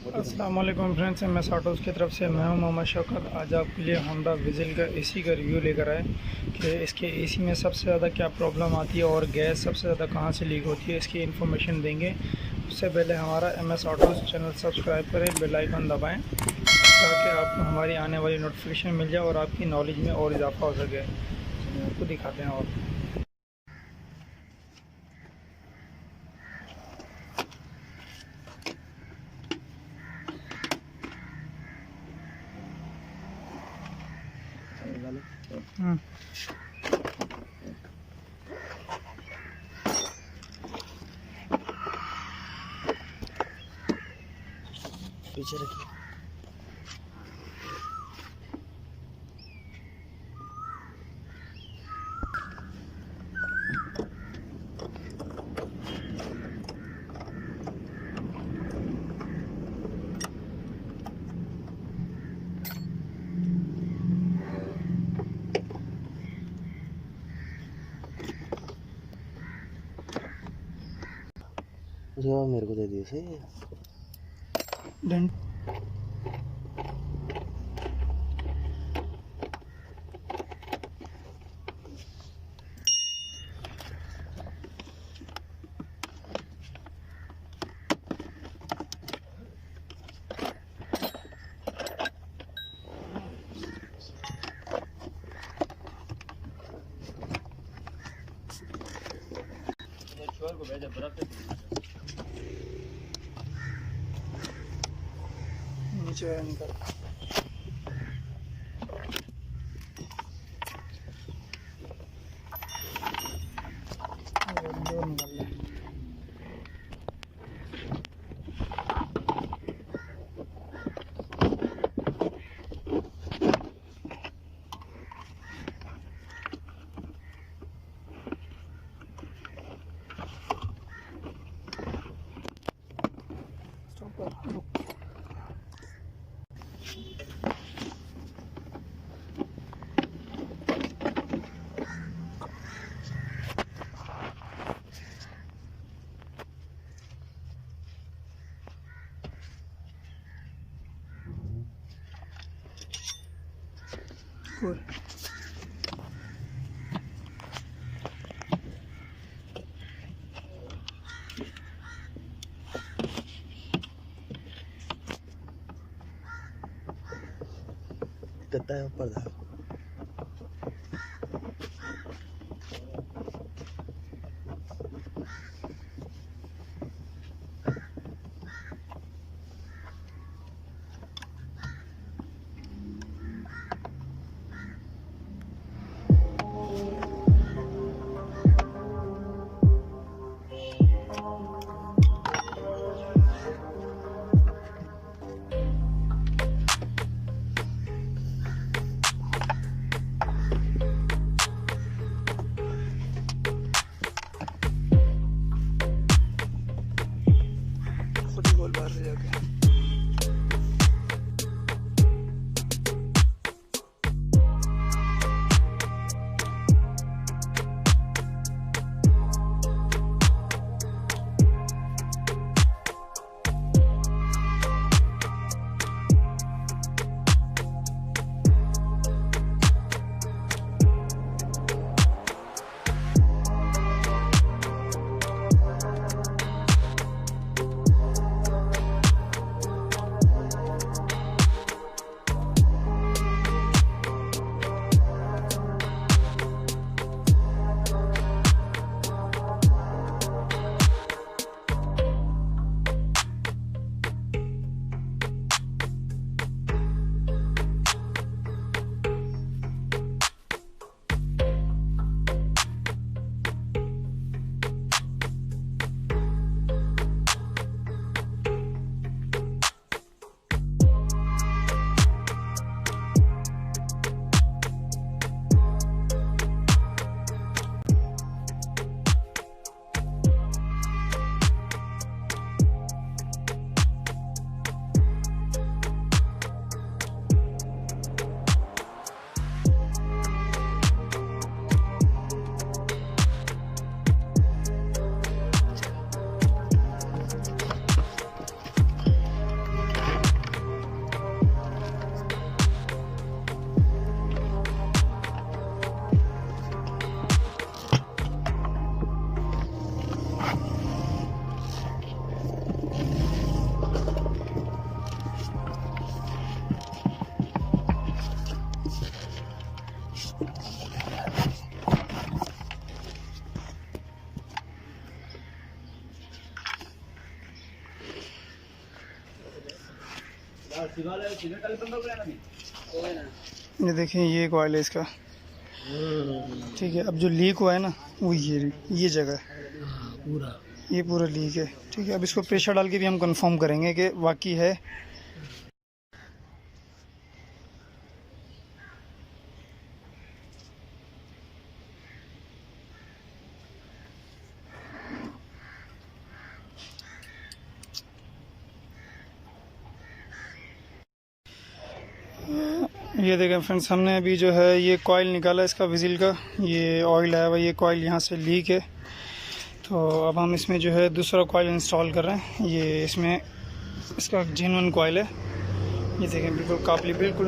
अस्सलाम वालेकुम friends, mzautos की तरफ से मैं हूं मोहम्मद शौकत। आज आपके लिए होंडा विज़ल का एसी का रिव्यू लेकर आए कि इसके एसी में सबसे ज़्यादा क्या प्रॉब्लम आती है और गैस सबसे ज़्यादा कहां से लीक होती है, इसकी इन्फॉर्मेशन देंगे। उससे पहले हमारा mzautos चैनल सब्सक्राइब करें, बेल आइकन दबाएं ताकि आपको हमारी आने वाली नोटिफिकेशन मिल जाए और आपकी नॉलेज में और इजाफा हो सके। आपको दिखाते हैं और पीछे रखिए। जवाब मेरे को दे दिए सही। डन। को भेजा बर्फ नीचे निकल Coil. कितना है ऊपर था। खुद ही गोल बाहर ले जाके ये देखिए ये कॉइल है इसका, ठीक है। अब जो लीक हुआ है ना वो ये जगह है, ये पूरा लीक है, ठीक है। अब इसको प्रेशर डाल के भी हम कंफर्म करेंगे कि वाकई है। ये देखें फ्रेंड्स, हमने अभी जो है ये कॉइल निकाला इसका विजिल का, ये ऑयल आया हुआ, ये कॉइल यहाँ से लीक है। तो अब हम इसमें जो है दूसरा कॉइल इंस्टॉल कर रहे हैं। ये इसमें इसका जेन्युइन कॉइल है, ये देखें बिल्कुल काबली, बिल्कुल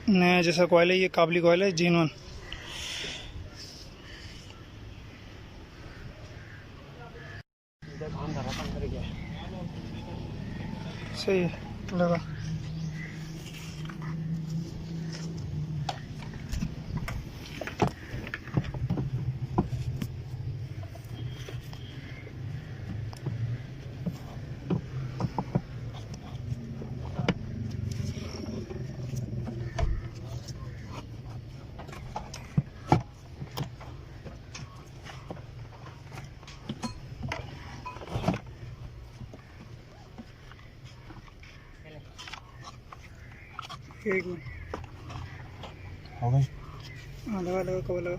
नया जैसा कॉइल है, ये काबली कॉइल है जेन्युइन। सही लगा। एक मिनट, हो गई। हाँ लगा लगा, कवर लगा।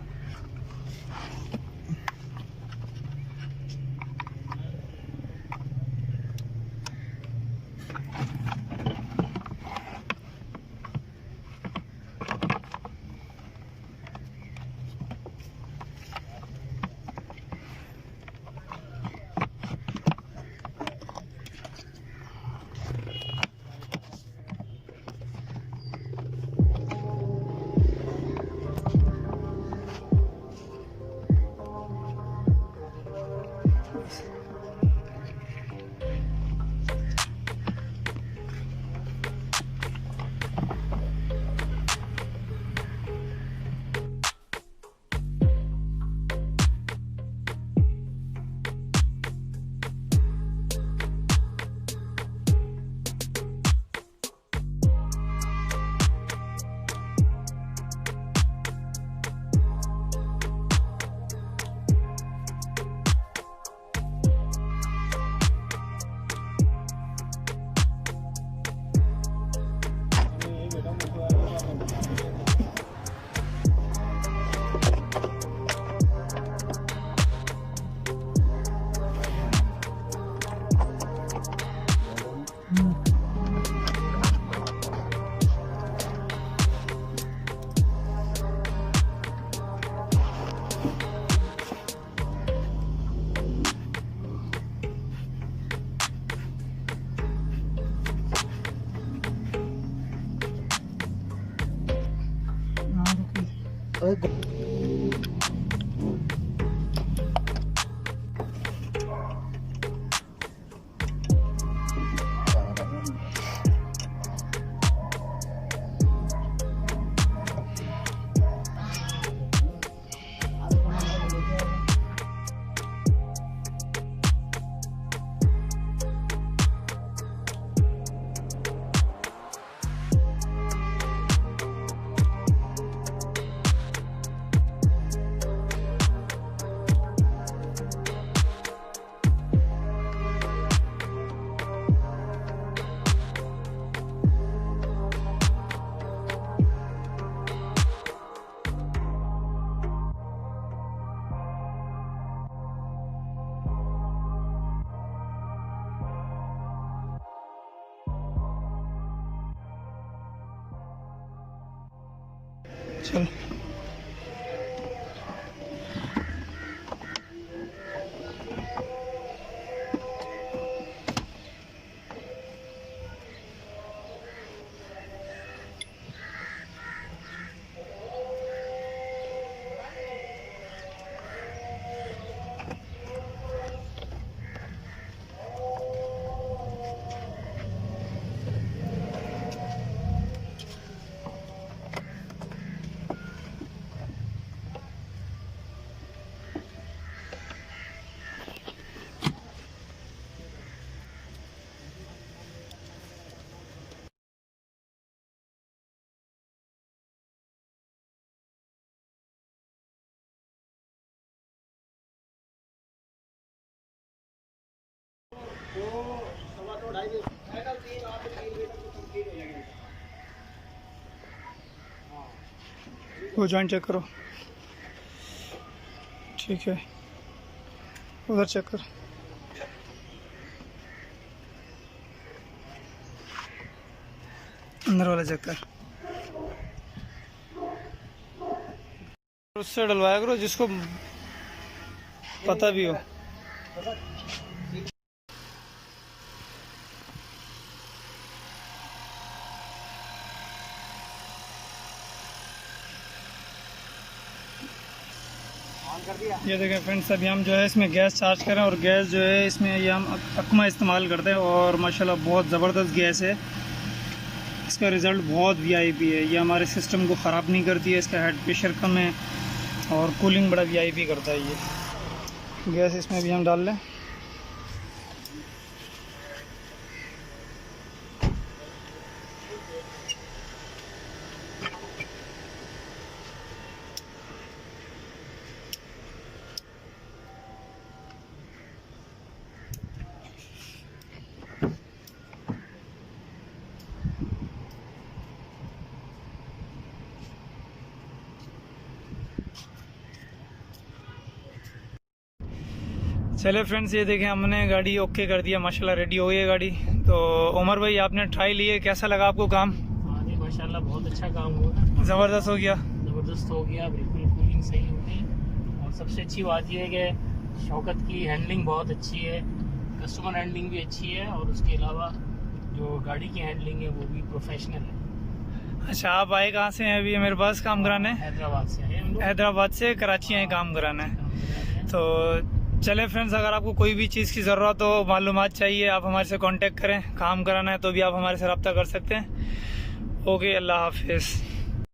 चल वो जॉइंट चेक करो, ठीक है, उधर चेक कर। अंदर वाला चेक कर, उससे डलवाया करो जिसको पता भी हो। ये देखें फ्रेंड्स, अभी हम जो है इसमें गैस चार्ज करें, और गैस जो है इसमें ये हम अकमा इस्तेमाल करते हैं, और माशाल्लाह बहुत ज़बरदस्त गैस है। इसका रिज़ल्ट बहुत वीआईपी है, ये हमारे सिस्टम को ख़राब नहीं करती है, इसका हेड प्रेशर कम है और कूलिंग बड़ा वीआईपी करता है। ये गैस इसमें भी हम डाल लें। चले फ्रेंड्स, ये देखें हमने गाड़ी ओके कर दिया, माशाल्लाह रेडी हो गई है गाड़ी। तो उमर भाई आपने ट्राई लिए, कैसा लगा आपको काम? हाँ जी माशाल्लाह बहुत अच्छा काम हुआ, ज़बरदस्त हो गया, ज़बरदस्त हो गया, बिल्कुल कूलिंग सही हो गई। और सबसे अच्छी बात यह है कि शौकत की हैंडलिंग बहुत अच्छी है, कस्टमर हैंडलिंग भी अच्छी है, और उसके अलावा जो गाड़ी की हैंडलिंग है वो भी प्रोफेशनल है। अच्छा, आप आए कहाँ से हैं अभी मेरे पास काम कराने? हैदराबाद से आए हम लोग। हैदराबाद से कराची आए काम कराने। तो चले फ्रेंड्स, अगर आपको कोई भी चीज़ की ज़रूरत हो, मालूमात चाहिए, आप हमारे से कांटेक्ट करें। काम कराना है तो भी आप हमारे से रब्ता कर सकते हैं। ओके, अल्लाह हाफिज़।